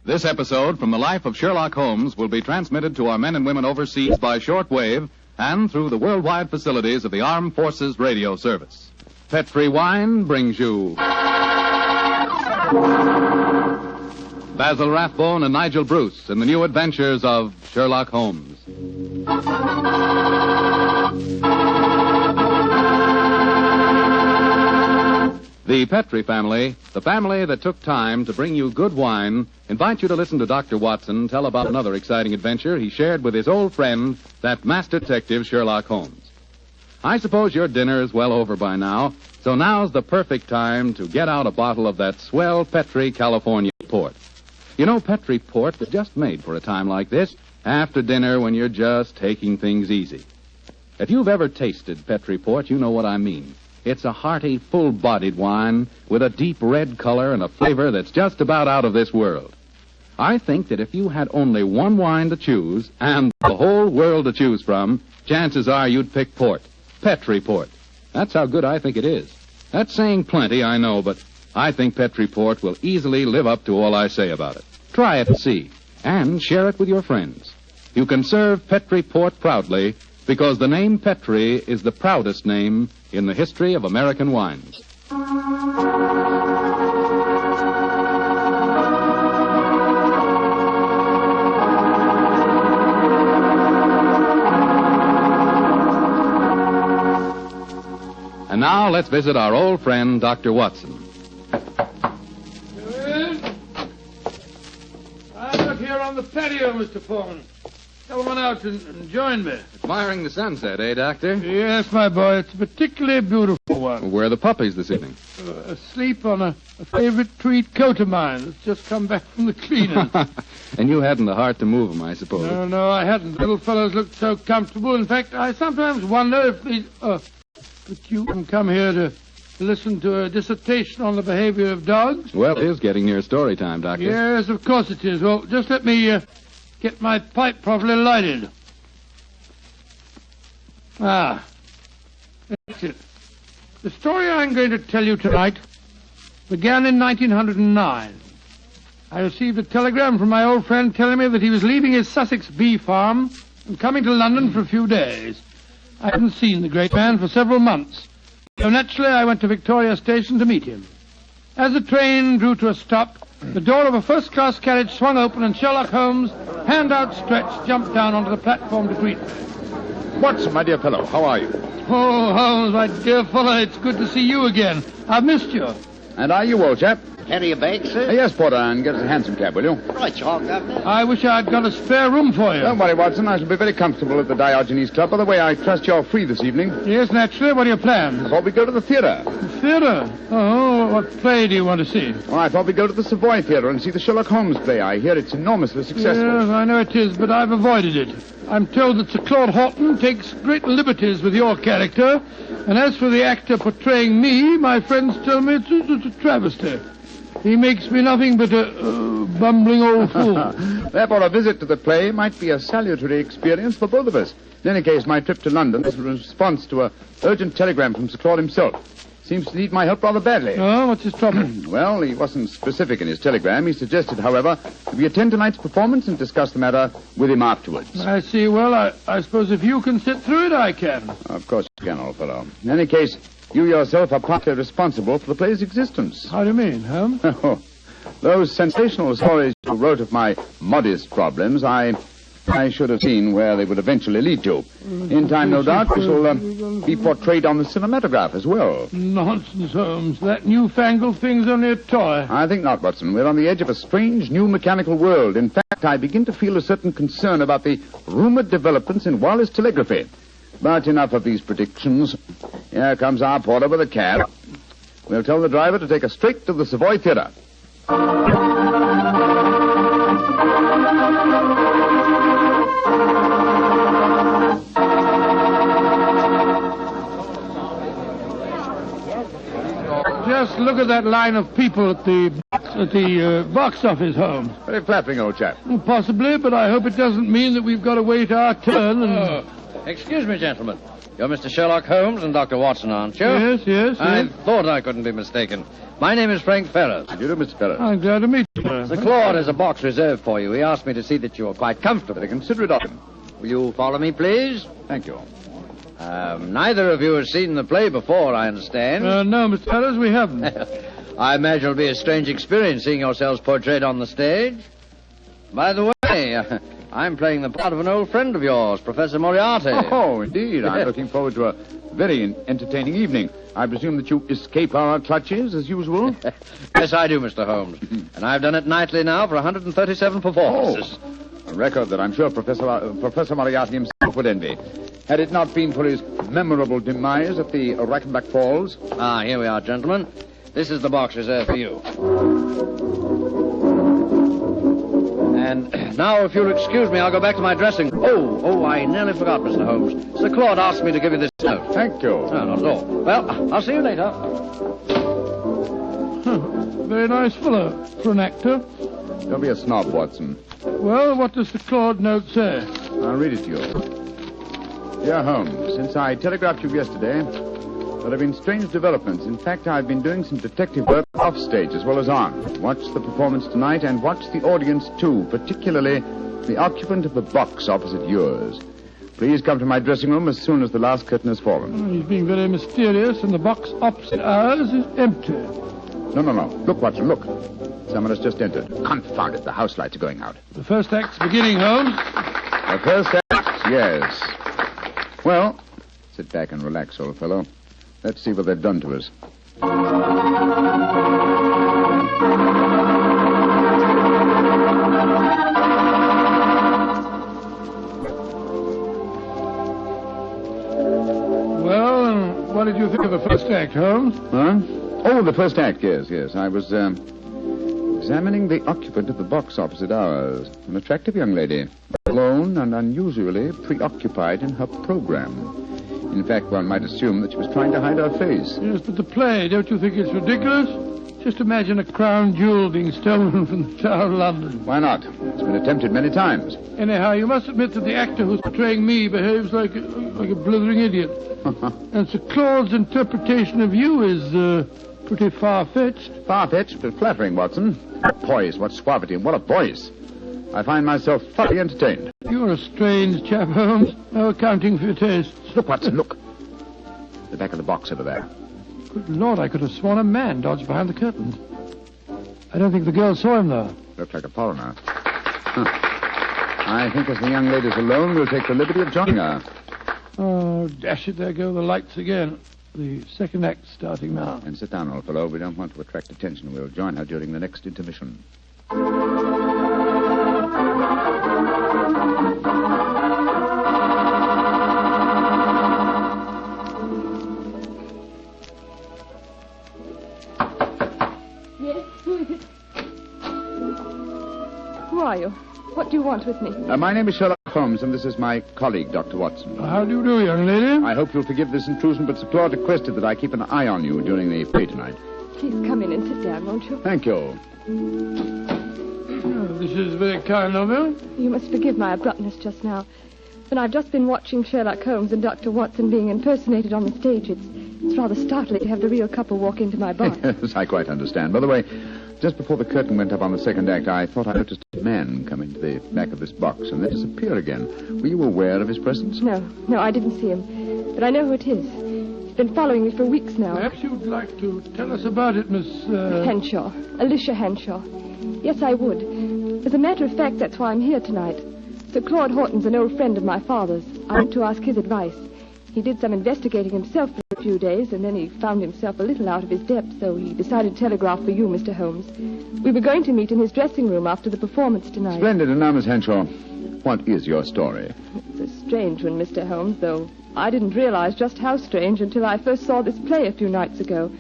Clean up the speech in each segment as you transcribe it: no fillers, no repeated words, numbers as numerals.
This episode from the life of Sherlock Holmes will be transmitted to our men and women overseas by shortwave and through the worldwide facilities of the Armed Forces Radio Service. Petri Wine brings you Basil Rathbone and Nigel Bruce in the new adventures of Sherlock Holmes. The Petri family, the family that took time to bring you good wine, invite you to listen to Dr. Watson tell about another exciting adventure he shared with his old friend, that master detective Sherlock Holmes. I suppose your dinner is well over by now, so now's the perfect time to get out a bottle of that swell Petri California port. You know, Petri port was just made for a time like this, after dinner when you're just taking things easy. If you've ever tasted Petri port, you know what I mean. It's a hearty, full-bodied wine with a deep red color and a flavor that's just about out of this world. I think that if you had only one wine to choose and the whole world to choose from, chances are you'd pick port. Petri port. That's how good I think it is. That's saying plenty, I know, but I think Petri port will easily live up to all I say about it. Try it and see, and share it with your friends. You can serve Petri port proudly because the name Petri is the proudest name in the history of American wines. And now let's visit our old friend, Dr. Watson. I'm out here on the patio, Mr. Foreman. Come on out and join me. Admiring the sunset, eh, Doctor? Yes, my boy. It's a particularly beautiful one. Where are the puppies this evening? Asleep on a favorite tweed coat of mine that's just come back from the cleaners. And you hadn't the heart to move them, I suppose. No, I hadn't. The little fellows looked so comfortable. In fact, I sometimes wonder if these... but you can come here to listen to a dissertation on the behavior of dogs? Well, it is getting near story time, Doctor. Yes, of course it is. Well, just let me get my pipe properly lighted. That's it. The story I'm going to tell you tonight began in 1909. I received a telegram from my old friend telling me that he was leaving his Sussex bee farm and coming to London for a few days. I hadn't seen the great man for several months, so naturally I went to Victoria Station to meet him. As the train drew to a stop, the door of a first-class carriage swung open and Sherlock Holmes, hand outstretched, jumped down onto the platform to greet me. Watson, my dear fellow, how are you? Oh, Holmes, my dear fellow, it's good to see you again. I've missed you. And are you, old chap? Carry your bag, sir? Yes, Porter, and get us a hansom cab, will you? Right, you are, Governor. I wish I'd got a spare room for you. Don't worry, Watson. I shall be very comfortable at the Diogenes Club. By the way, I trust you're free this evening. Yes, naturally. What are your plans? I thought we'd go to the theatre. The theatre? Oh, what play do you want to see? Oh, I thought we'd go to the Savoy Theatre and see the Sherlock Holmes play. I hear it's enormously successful. Yes, I know it is, but I've avoided it. I'm told that Sir Claude Horton takes great liberties with your character, and as for the actor portraying me, my friends tell me it's a travesty. He makes me nothing but a bumbling old fool. Therefore, a visit to the play might be a salutary experience for both of us. In any case, my trip to London is in response to an urgent telegram from Sir Claude himself. Seems to need my help rather badly. Oh, what's his trouble? Well, he wasn't specific in his telegram. He suggested, however, that we attend tonight's performance and discuss the matter with him afterwards. I see. Well, I suppose if you can sit through it, I can. Of course you can, old fellow. In any case, you yourself are partly responsible for the play's existence. How do you mean, Holmes? Oh, those sensational stories you wrote of my modest problems, I should have seen where they would eventually lead to. In time, no doubt, we shall be portrayed on the cinematograph as well. Nonsense, Holmes. That newfangled thing's only a toy. I think not, Watson. We're on the edge of a strange new mechanical world. In fact, I begin to feel a certain concern about the rumored developments in wireless telegraphy. But enough of these predictions. Here comes our porter with a cab. We'll tell the driver to take us straight to the Savoy Theatre. Just look at that line of people at the box office, Holmes. Very flattering, old chap. Well, possibly, but I hope it doesn't mean that we've got to wait our turn and... Excuse me, gentlemen. You're Mr. Sherlock Holmes and Dr. Watson, aren't you? Yes. I thought I couldn't be mistaken. My name is Frank Ferris. How do you do, Mr. Ferris? I'm glad to meet you, sir. Sir Claude has a box reserved for you. He asked me to see that you are quite comfortable. Very considerate of him. Will you follow me, please? Thank you. Neither of you has seen the play before, I understand. No, Mr. Ferris, we haven't. I imagine it'll be a strange experience seeing yourselves portrayed on the stage. By the way, I'm playing the part of an old friend of yours, Professor Moriarty. Oh, indeed. I'm looking forward to a very entertaining evening. I presume that you escape our clutches, as usual? Yes, I do, Mr. Holmes. And I've done it nightly now for 137 performances. A record that I'm sure Professor Moriarty himself would envy. Had it not been for his memorable demise at the Rackenback Falls. Here we are, gentlemen. This is the box reserved for you. And now, if you'll excuse me, I'll go back to my dressing room. Oh, I nearly forgot, Mr. Holmes. Sir Claude asked me to give you this note. Thank you. No, not at all. Well, I'll see you later. Very nice fellow for an actor. Don't be a snob, Watson. Well, what does the Claude note say? I'll read it to you. Dear Holmes, since I telegraphed you yesterday, there have been strange developments. In fact, I've been doing some detective work off stage as well as on. Watch the performance tonight and watch the audience too, particularly the occupant of the box opposite yours. Please come to my dressing room as soon as the last curtain has fallen. He's being very mysterious, and the box opposite ours is empty. No. Look, Watson, look. Someone has just entered. Confound it, the house lights are going out. The first act's beginning, Holmes. The first act? Yes. Well, sit back and relax, old fellow. Let's see what they've done to us. Well, what did you think of the first act, Holmes? Huh? Oh, the first act, yes. I was, examining the occupant of the box opposite ours. An attractive young lady. Alone and unusually preoccupied in her program. In fact, one might assume that she was trying to hide her face. Yes, but the play, don't you think it's ridiculous? Just imagine a crown jewel being stolen from the Tower of London. Why not? It's been attempted many times. Anyhow, you must admit that the actor who's portraying me behaves like a blithering idiot. And Sir Claude's interpretation of you is pretty far-fetched. Far-fetched, but flattering, Watson. What poise, what suavity, and what a voice. I find myself thoroughly entertained. You're a strange chap, Holmes. No accounting for your tastes. Look, Watson, look. The back of the box over there. Good Lord, I could have sworn a man dodged behind the curtains. I don't think the girl saw him, though. Looked like a foreigner. I think as the young lady's alone, we'll take the liberty of joining her. Oh, dash it, there go the lights again. The second act's starting now. And sit down, old fellow. We don't want to attract attention. We'll join her during the next intermission. Yes, who is it? Who are you? What do you want with me? My name is Sherlock Holmes, and this is my colleague, Dr. Watson. How do you do, young lady? I hope you'll forgive this intrusion, but Sir Claude requested that I keep an eye on you during the play tonight. Please come in and sit down, won't you? Thank you. Oh, this is very kind of you. You must forgive my abruptness just now. When I've just been watching Sherlock Holmes and Dr. Watson being impersonated on the stage, it's rather startling to have the real couple walk into my bar. Yes, I quite understand. By the way, just before the curtain went up on the second act, I thought I noticed a man come into the back of this box and then disappear again. Were you aware of his presence? No, I didn't see him. But I know who it is. He's been following me for weeks now. Perhaps you'd like to tell us about it, Miss... Henshaw. Alicia Henshaw. Yes, I would. As a matter of fact, that's why I'm here tonight. Sir Claude Horton's an old friend of my father's. I went to ask his advice. He did some investigating himself for a few days, and then he found himself a little out of his depth, so he decided to telegraph for you, Mr. Holmes. We were going to meet in his dressing room after the performance tonight. Splendid. And now, Miss Henshaw, what is your story? It's a strange one, Mr. Holmes, though I didn't realize just how strange until I first saw this play a few nights ago.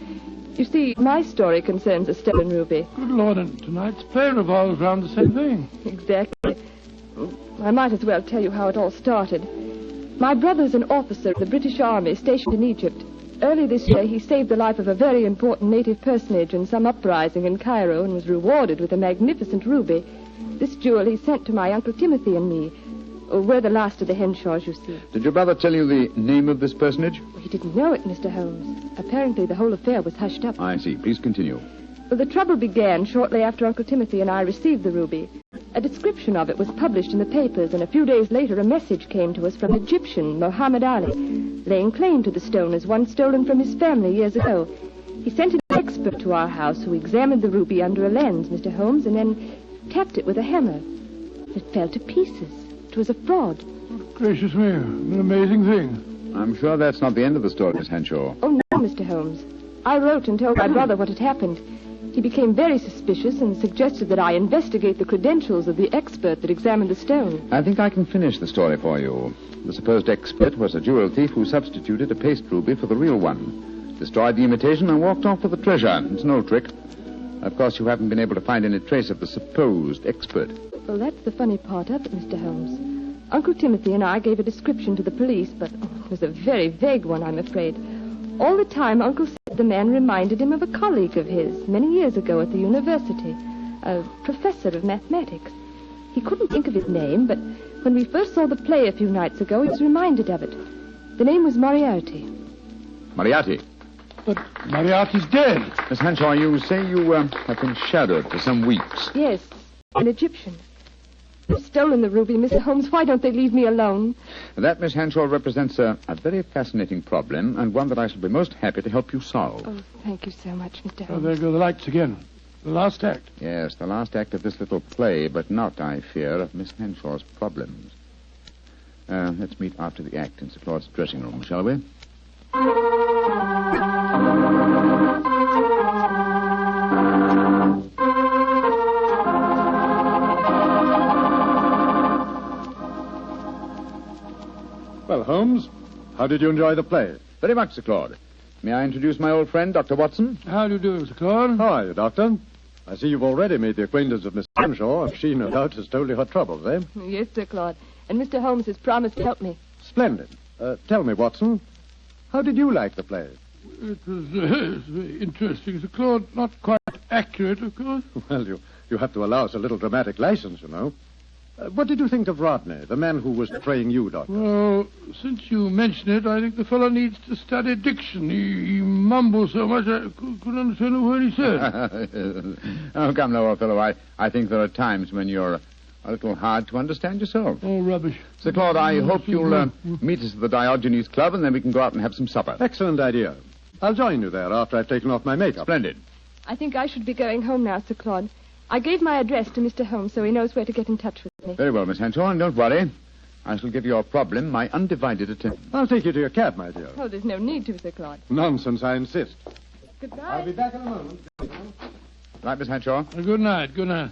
You see, my story concerns a stolen ruby. Good Lord, and tonight's play revolves around the same thing. Exactly. I might as well tell you how it all started. My brother's an officer of the British Army stationed in Egypt. Early this year, he saved the life of a very important native personage in some uprising in Cairo and was rewarded with a magnificent ruby. This jewel he sent to my Uncle Timothy and me. We're the last of the Henshaws, you see. Did your brother tell you the name of this personage? He didn't know it, Mr. Holmes. Apparently the whole affair was hushed up. I see. Please continue. Well, the trouble began shortly after Uncle Timothy and I received the ruby. A description of it was published in the papers, and a few days later a message came to us from Egyptian Muhammad Ali, laying claim to the stone as one stolen from his family years ago. He sent an expert to our house who examined the ruby under a lens, Mr. Holmes, and then tapped it with a hammer. It fell to pieces. It was a fraud. Gracious me, an amazing thing. I'm sure that's not the end of the story, Miss Henshaw. Oh, no, Mr. Holmes. I wrote and told my brother what had happened. He became very suspicious and suggested that I investigate the credentials of the expert that examined the stone. I think I can finish the story for you. The supposed expert was a jewel thief who substituted a paste ruby for the real one, destroyed the imitation, and walked off with the treasure. It's an old trick. Of course, you haven't been able to find any trace of the supposed expert. Well, that's the funny part of it, Mr. Holmes. Uncle Timothy and I gave a description to the police, but it was a very vague one, I'm afraid. All the time, Uncle said the man reminded him of a colleague of his many years ago at the university, a professor of mathematics. He couldn't think of his name, but when we first saw the play a few nights ago, he was reminded of it. The name was Moriarty. Moriarty? But Moriarty's dead. Miss Henshaw, you say you have been shadowed for some weeks. Yes, an Egyptian. They've stolen the ruby, Mr. Holmes. Why don't they leave me alone? That, Miss Henshaw, represents a very fascinating problem, and one that I shall be most happy to help you solve. Oh, thank you so much, Mr. Oh, Holmes. there go the lights again. The last act. Yes, the last act of this little play, but not, I fear, of Miss Henshaw's problems. Let's meet after the act in Sir Claude's dressing room, shall we? Well, Holmes, how did you enjoy the play? Very much, Sir Claude. May I introduce my old friend, Dr. Watson? How do you do, Sir Claude? How are you, Doctor? I see you've already made the acquaintance of Miss Henshaw. She, no doubt, has told you her troubles, eh? Yes, Sir Claude. And Mr. Holmes has promised to help me. Splendid. Tell me, Watson, how did you like the play? It was very interesting, Sir Claude. Not quite accurate, of course. Well, you have to allow us a little dramatic license, you know. What did you think of Rodney, the man who was betraying you, Doctor? Well, since you mention it, I think the fellow needs to study diction. He mumbles so much I couldn't understand a word he said. Oh, come now, old fellow. I think there are times when you're a little hard to understand yourself. Oh, rubbish. Sir Claude, I hope you'll meet us at the Diogenes Club, and then we can go out and have some supper. Excellent idea. I'll join you there after I've taken off my makeup. Splendid. I think I should be going home now, Sir Claude. I gave my address to Mr. Holmes so he knows where to get in touch with me. Very well, Miss Henshaw, and don't worry. I shall give your problem my undivided attention. I'll take you to your cab, my dear. Oh, there's no need to, Sir Claude. Nonsense, I insist. Goodbye. I'll be back in a moment. Right, Miss Henshaw? Good night, good night.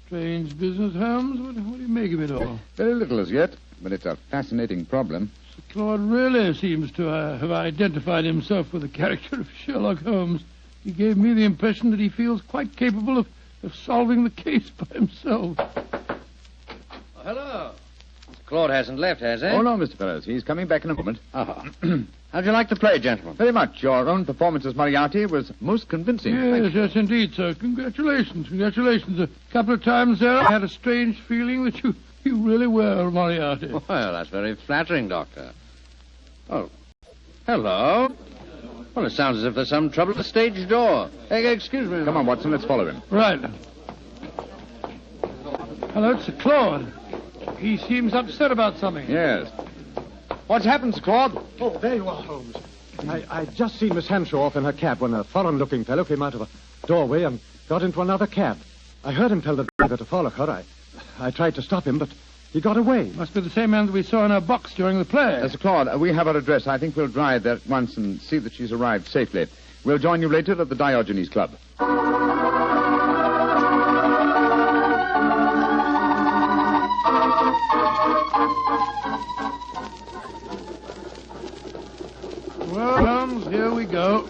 Strange business, Holmes. What do you make of it all? Very little as yet, but it's a fascinating problem. Sir Claude really seems to have identified himself with the character of Sherlock Holmes. He gave me the impression that he feels quite capable of solving the case by himself. Oh, hello. Claude hasn't left, has he? Oh, no, Mr. Ferris. He's coming back in a moment. Oh. How'd you like the play, gentlemen? Very much. Your own performance as Moriarty was most convincing. Yes, indeed, sir. Congratulations. A couple of times there, I had a strange feeling that you really were Moriarty. Well, that's very flattering, Doctor. Oh, hello. Well, it sounds as if there's some trouble at the stage door. Hey, excuse me. Come on, Watson, let's follow him. Right. Hello, it's Sir Claude. He seems upset about something. Yes. What's happened, Sir Claude? Oh, there you are, Holmes. I just seen Miss Henshaw off in her cab when a foreign-looking fellow came out of a doorway and got into another cab. I heard him tell the driver to follow her. I tried to stop him, but he got away. Must be the same man that we saw in her box during the play. Sir Claude, we have her address. I think we'll drive there at once and see that she's arrived safely. We'll join you later at the Diogenes Club. Well, Holmes, here we go.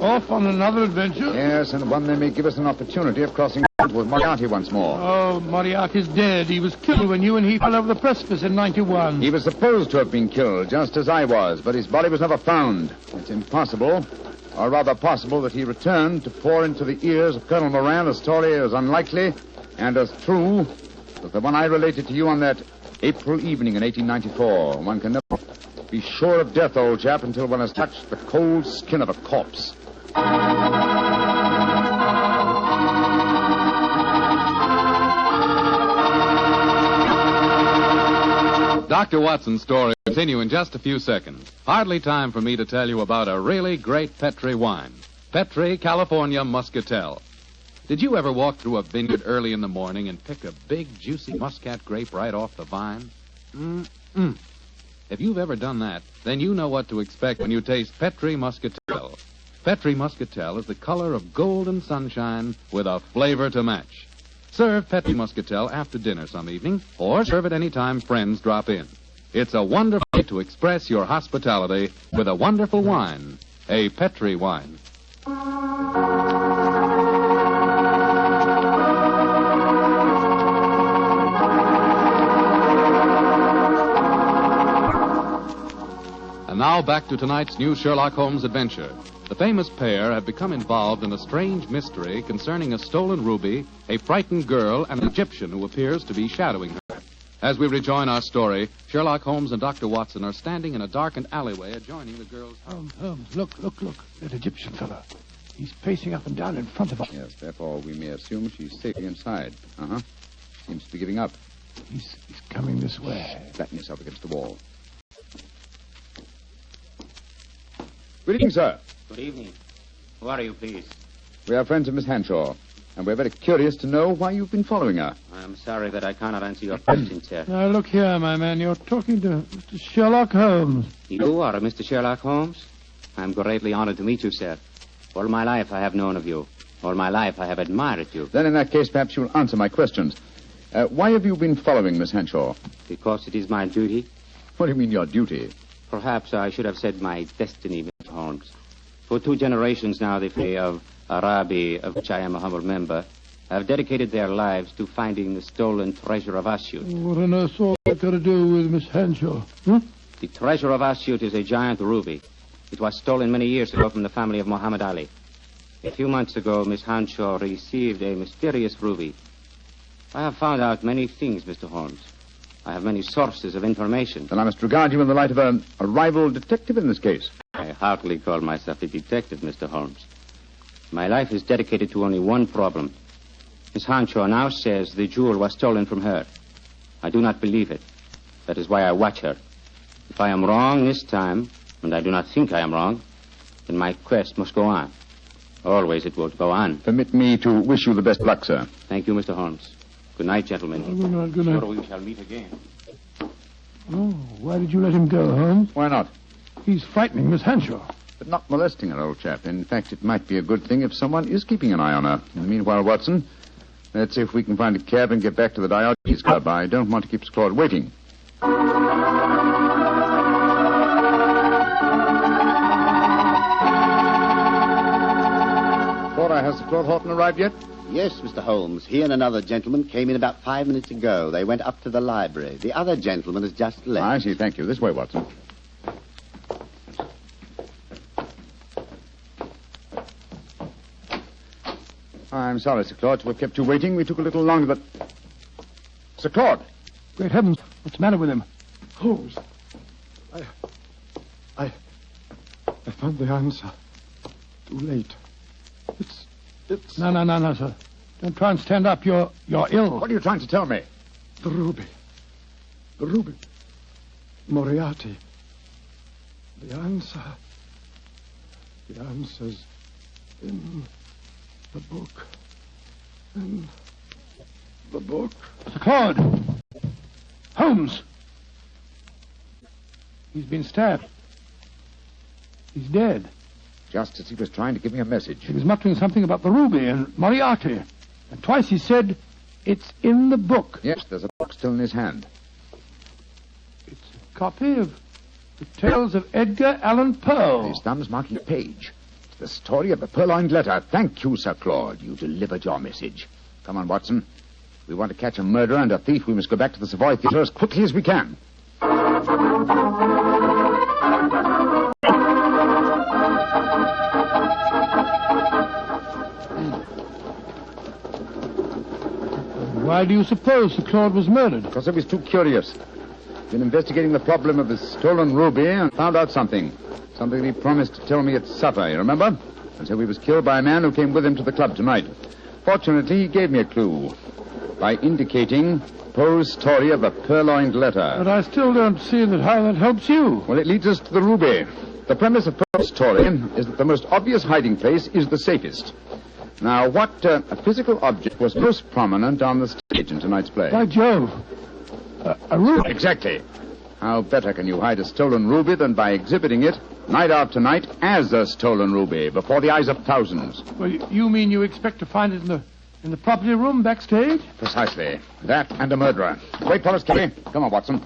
Off on another adventure. Yes, and one that may give us an opportunity of crossing with Moriarty once more. Oh, Moriarty's dead. He was killed when you and he fell over the precipice in 91. He was supposed to have been killed, just as I was, but his body was never found. It's impossible, or rather possible, that he returned to pour into the ears of Colonel Moran a story as unlikely and as true was the one I related to you on that April evening in 1894. One can never be sure of death, old chap, until one has touched the cold skin of a corpse. Dr. Watson's story will continue in just a few seconds. Hardly time for me to tell you about a really great Petri wine. Petri California Muscatel. Did you ever walk through a vineyard early in the morning and pick a big, juicy muscat grape right off the vine? Mm-mm. If you've ever done that, then you know what to expect when you taste Petri Muscatel. Petri Muscatel is the color of golden sunshine with a flavor to match. Serve Petri Muscatel after dinner some evening, or serve it any time friends drop in. It's a wonderful way to express your hospitality with a wonderful wine, a Petri wine. And now back to tonight's new Sherlock Holmes adventure. The famous pair have become involved in a strange mystery concerning a stolen ruby, a frightened girl, and an Egyptian who appears to be shadowing her. As we rejoin our story, Sherlock Holmes and Dr. Watson are standing in a darkened alleyway adjoining the girl's house. Holmes, look. That Egyptian fellow. He's pacing up and down in front of us. Yes, therefore we may assume she's safely inside. Uh-huh. Seems to be giving up. He's coming this way. Flatten yourself against the wall. Good evening, sir. Good evening. Who are you, please? We are friends of Miss Hanshaw, and we're very curious to know why you've been following her. I'm sorry that I cannot answer your question, sir. Now, look here, my man. You're talking to Mr. Sherlock Holmes. You are Mr. Sherlock Holmes? I'm greatly honored to meet you, sir. All my life I have known of you. All my life I have admired you. Then in that case, perhaps you'll answer my questions. Why have you been following Miss Hanshaw? Because it is my duty. What do you mean, your duty? Perhaps I should have said my destiny, Mr. Holmes. For 2 generations now, the family of Arabi, of which I am a humble member, have dedicated their lives to finding the stolen treasure of Asyut. What on earth's all that got to do with Miss Hanshaw? The treasure of Asyut is a giant ruby. It was stolen many years ago from the family of Muhammad Ali. A few months ago, Miss Hanshaw received a mysterious ruby. I have found out many things, Mr. Holmes. I have many sources of information. Then I must regard you in the light of a rival detective in this case. I heartily call myself a detective, Mr. Holmes. My life is dedicated to only one problem. Miss Hanshaw now says the jewel was stolen from her. I do not believe it. That is why I watch her. If I am wrong this time, and I do not think I am wrong, then my quest must go on. Always it will go on. Permit me to wish you the best luck, sir. Thank you, Mr. Holmes. Good night, gentlemen. Good night. Sure we shall meet again. Oh, why did you let him go, Holmes? Why not? He's frightening Miss Hanshaw. But not molesting her, old chap. In fact, it might be a good thing if someone is keeping an eye on her. In the meanwhile, Watson, let's see if we can find a cab and get back to the Diogenes Club. I don't want to keep Claude waiting. Cora, has Claude Horton arrived yet? Yes, Mr. Holmes. He and another gentleman came in about 5 minutes ago. They went up to the library. The other gentleman has just left. I see. Thank you. This way, Watson. I'm sorry, Sir Claude, to have kept you waiting. We took a little longer, but... Sir Claude! Great heavens, what's the matter with him? Holmes, I found the answer. Too late. It's... No, sir. Don't try and stand up. You're ill. What are you trying to tell me? The ruby. Moriarty. The answer's in the book. In the book. Sir Claude! Holmes! He's been stabbed. He's dead. Just as he was trying to give me a message. He was muttering something about the ruby and Moriarty. And twice he said, it's in the book. Yes, there's a book still in his hand. It's a copy of The Tales of Edgar Allan Poe. His thumb's marking a page. It's the story of the Purloined letter. Thank you, Sir Claude. You delivered your message. Come on, Watson. If we want to catch a murderer and a thief, we must go back to the Savoy Theatre as quickly as we can. Why do you suppose Sir Claude was murdered? Because I was too curious. Been investigating the problem of the stolen ruby and found out something. Something he promised to tell me at supper, you remember? And so he was killed by a man who came with him to the club tonight. Fortunately, he gave me a clue by indicating Poe's story of a purloined letter. But I still don't see how that helps you. Well, it leads us to the ruby. The premise of Poe's story is that the most obvious hiding place is the safest. Now, what physical object was most prominent on the stage in tonight's play? By Jove. A ruby. Exactly. How better can you hide a stolen ruby than by exhibiting it night after night as a stolen ruby before the eyes of thousands? Well, you mean you expect to find it in the property room backstage? Precisely. That and a murderer. Wait for us, Kelly. Come on, Watson.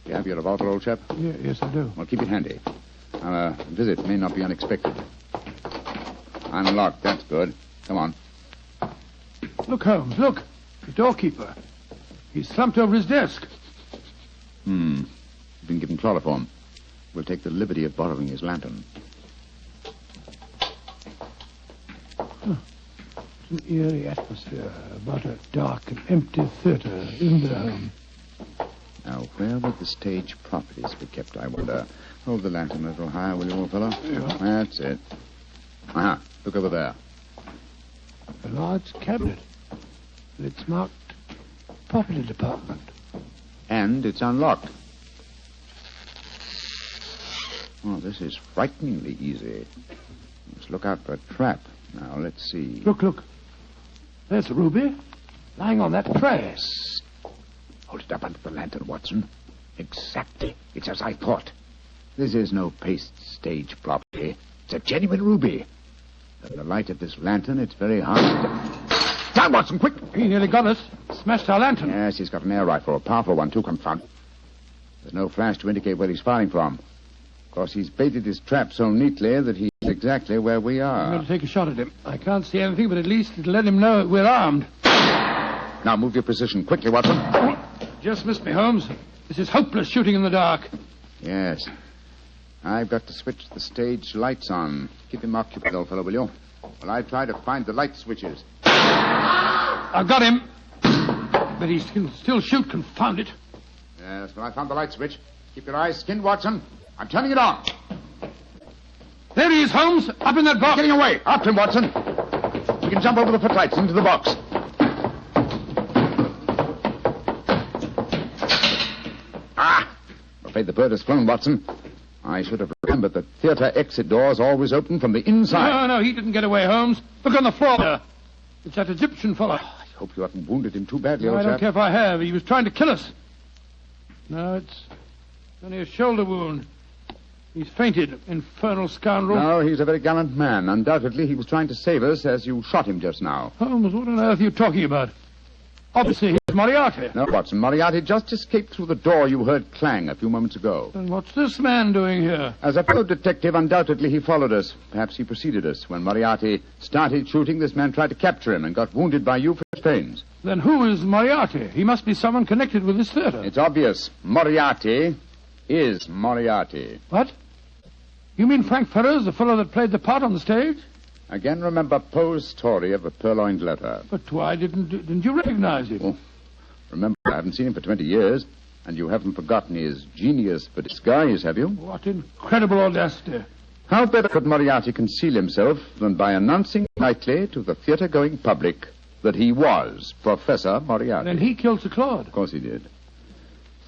You have your revolver, old chap? Yes, I do. Well, keep it handy. Our visit may not be unexpected. Unlocked. That's good. Come on. Look, Holmes, look. The doorkeeper. He's slumped over his desk. He's been given chloroform. We'll take the liberty of borrowing his lantern. It's an eerie atmosphere about a dark and empty theater, isn't there, Holmes? Now, where would the stage properties be kept, I wonder? Hold the lantern a little higher, will you, old fellow? Yeah. That's it. Aha, look over there. A large cabinet. It's marked Property Department. And it's unlocked. Oh, this is frighteningly easy. Let's look out for a trap. Now, let's see. Look. There's a ruby lying on that tray. Yes. Hold it up under the lantern, Watson. Exactly. It's as I thought. This is no paste stage property. It's a genuine ruby. In the light of this lantern, it's very hard to... Down, Watson, quick! He nearly got us. Smashed our lantern. Yes, he's got an air rifle, a powerful one, too, confound. There's no flash to indicate where he's firing from. Of course, he's baited his trap so neatly that he's exactly where we I'm are. going to take a shot at him. I can't see anything, but at least it'll let him know we're armed. Now, move your position quickly, Watson. Just missed me, Holmes. This is hopeless shooting in the dark. Yes. I've got to switch the stage lights on. Keep him occupied, old fellow, will you? While I try to find the light switches. I've got him. But he can still shoot, confound it. Yes, well, I found the light switch. Keep your eyes skinned, Watson. I'm turning it on. There he is, Holmes. Up in that box. Getting away. After him, Watson. You can jump over the footlights into the box. I'm afraid the bird has flown, Watson. I should have remembered that theater exit doors always open from the inside. No, he didn't get away, Holmes. Look on the floor there. It's that Egyptian fellow. I hope you haven't wounded him too badly, No, old I don't chap. care if I have. He was trying to kill us. No, it's only a shoulder wound. He's fainted, infernal scoundrel. No, he's a very gallant man. Undoubtedly, he was trying to save us as you shot him just now. Holmes, what on earth are you talking about? Obviously, he's Moriarty. No, Watson, Moriarty just escaped through the door you heard clang a few moments ago. Then what's this man doing here? As a fellow detective, undoubtedly he followed us. Perhaps he preceded us. When Moriarty started shooting, this man tried to capture him and got wounded by you for his pains. Then who is Moriarty? He must be someone connected with this theater. It's obvious. Moriarty is Moriarty. What? You mean Frank Ferrers, the fellow that played the part on the stage? Again, remember Poe's story of a purloined letter. But why didn't you recognize him? Oh, remember, I haven't seen him for 20 years, and you haven't forgotten his genius for disguise, have you? What incredible audacity. How better could Moriarty conceal himself than by announcing nightly to the theater-going public that he was Professor Moriarty? Then he killed Sir Claude. Of course he did.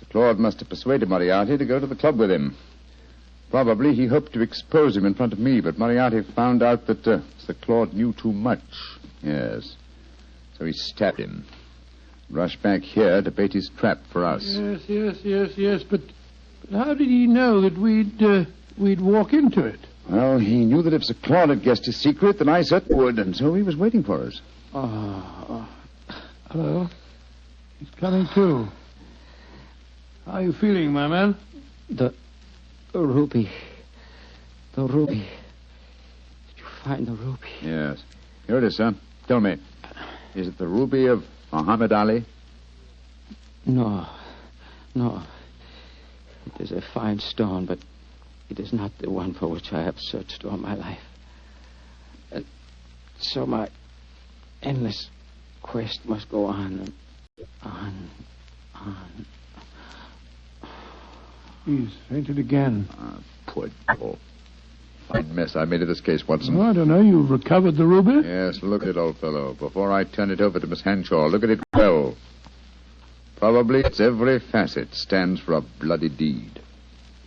Sir Claude must have persuaded Moriarty to go to the club with him. Probably he hoped to expose him in front of me, but Moriarty found out that Sir Claude knew too much. Yes. So he stabbed him. Rushed back here to bait his trap for us. Yes. But how did he know that we'd walk into it? Well, he knew that if Sir Claude had guessed his secret, then I certainly would, and so he was waiting for us. Hello. He's coming too. How are you feeling, my man? The ruby. The ruby. Did you find the ruby? Yes. Here it is, sir. Tell me, is it the ruby of Muhammad Ali? No. It is a fine stone, but it is not the one for which I have searched all my life. And so my endless quest must go on. He's fainted again. Poor devil. Fine mess I made of this case, Watson. Oh, I don't know. You've recovered the ruby? Yes, look at it, old fellow. Before I turn it over to Miss Henshaw, look at it well. Probably its every facet stands for a bloody deed.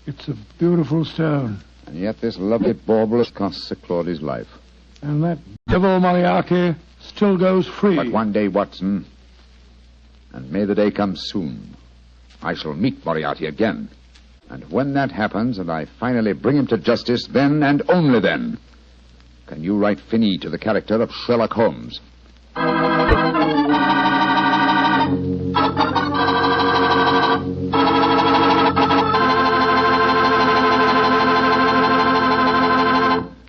It's a beautiful stone. And yet this lovely bauble has cost Sir Claudy's life. And that devil Moriarty still goes free. But one day, Watson, and may the day come soon, I shall meet Moriarty again. And when that happens and I finally bring him to justice, then and only then can you write fini to the character of Sherlock Holmes.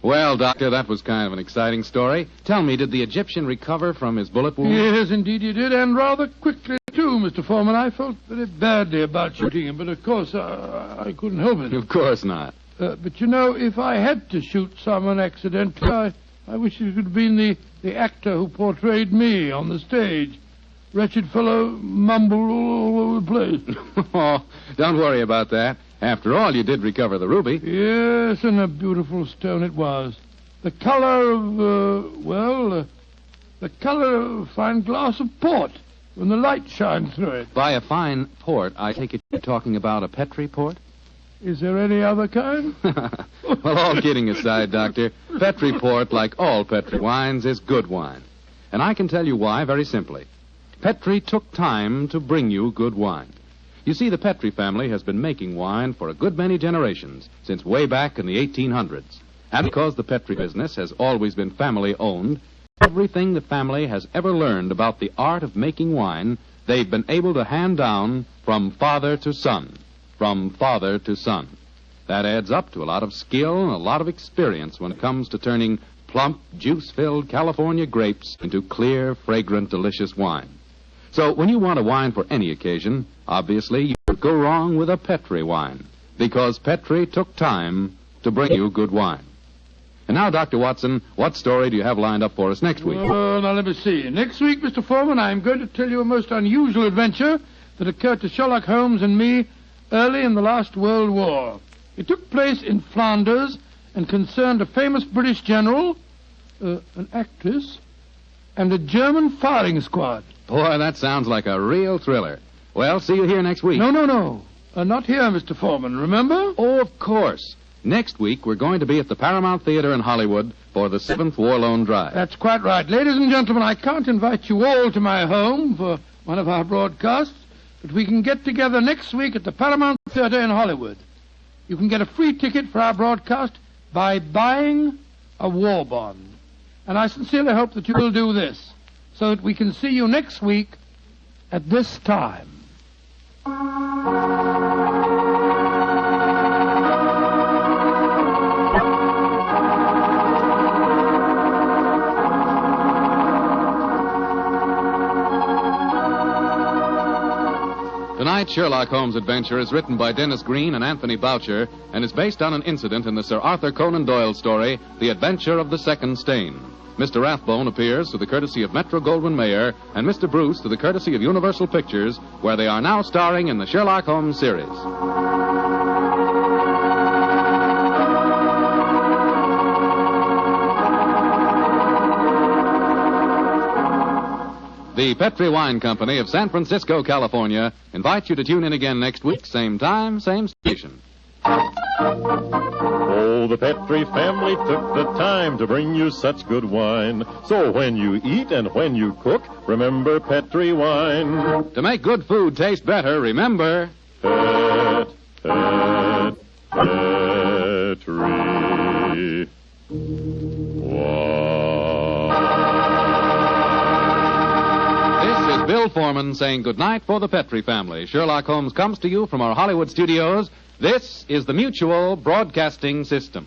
Well, Doctor, that was kind of an exciting story. Tell me, did the Egyptian recover from his bullet wound? Yes, indeed he did, and rather quickly, too, Mr. Foreman. I felt very badly about shooting him, but of course I couldn't help it. Of course not. But you know, if I had to shoot someone accidentally, I wish it could have been the actor who portrayed me on the stage. Wretched fellow mumbled all over the place. Oh, don't worry about that. After all, you did recover the ruby. Yes, and a beautiful stone it was. The color of, the color of a fine glass of port when the light shines through it. By a fine port, I take it you're talking about a Petri port? Is there any other kind? Well, all kidding aside, Doctor, Petri port, like all Petri wines, is good wine. And I can tell you why very simply. Petri took time to bring you good wine. You see, the Petri family has been making wine for a good many generations, since way back in the 1800s. And because the Petri business has always been family-owned, everything the family has ever learned about the art of making wine, they've been able to hand down from father to son. From father to son. That adds up to a lot of skill and a lot of experience when it comes to turning plump, juice-filled California grapes into clear, fragrant, delicious wine. So when you want a wine for any occasion, obviously you can't go wrong with a Petri wine, because Petri took time to bring you good wine. And now, Dr. Watson, what story do you have lined up for us next week? Now let me see. Next week, Mr. Foreman, I'm going to tell you a most unusual adventure that occurred to Sherlock Holmes and me early in the last World War. It took place in Flanders and concerned a famous British general, an actress, and a German firing squad. Boy, that sounds like a real thriller. Well, see you here next week. No. Not here, Mr. Foreman, remember? Oh, of course. Next week, we're going to be at the Paramount Theater in Hollywood for the 7th War Loan Drive. That's quite right. Ladies and gentlemen, I can't invite you all to my home for one of our broadcasts, but we can get together next week at the Paramount Theater in Hollywood. You can get a free ticket for our broadcast by buying a war bond. And I sincerely hope that you will do this, so that we can see you next week at this time. Tonight's Sherlock Holmes adventure is written by Dennis Green and Anthony Boucher and is based on an incident in the Sir Arthur Conan Doyle story, The Adventure of the Second Stain. Mr. Rathbone appears through the courtesy of Metro-Goldwyn-Mayer and Mr. Bruce through the courtesy of Universal Pictures, where they are now starring in the Sherlock Holmes series. The Petri Wine Company of San Francisco, California, invites you to tune in again next week, same time, same station. Oh, the Petri family took the time to bring you such good wine. So when you eat and when you cook, remember Petri wine. To make good food taste better, remember... Petri This is Bill Foreman saying goodnight for the Petri family. Sherlock Holmes comes to you from our Hollywood studios. This is the Mutual Broadcasting System.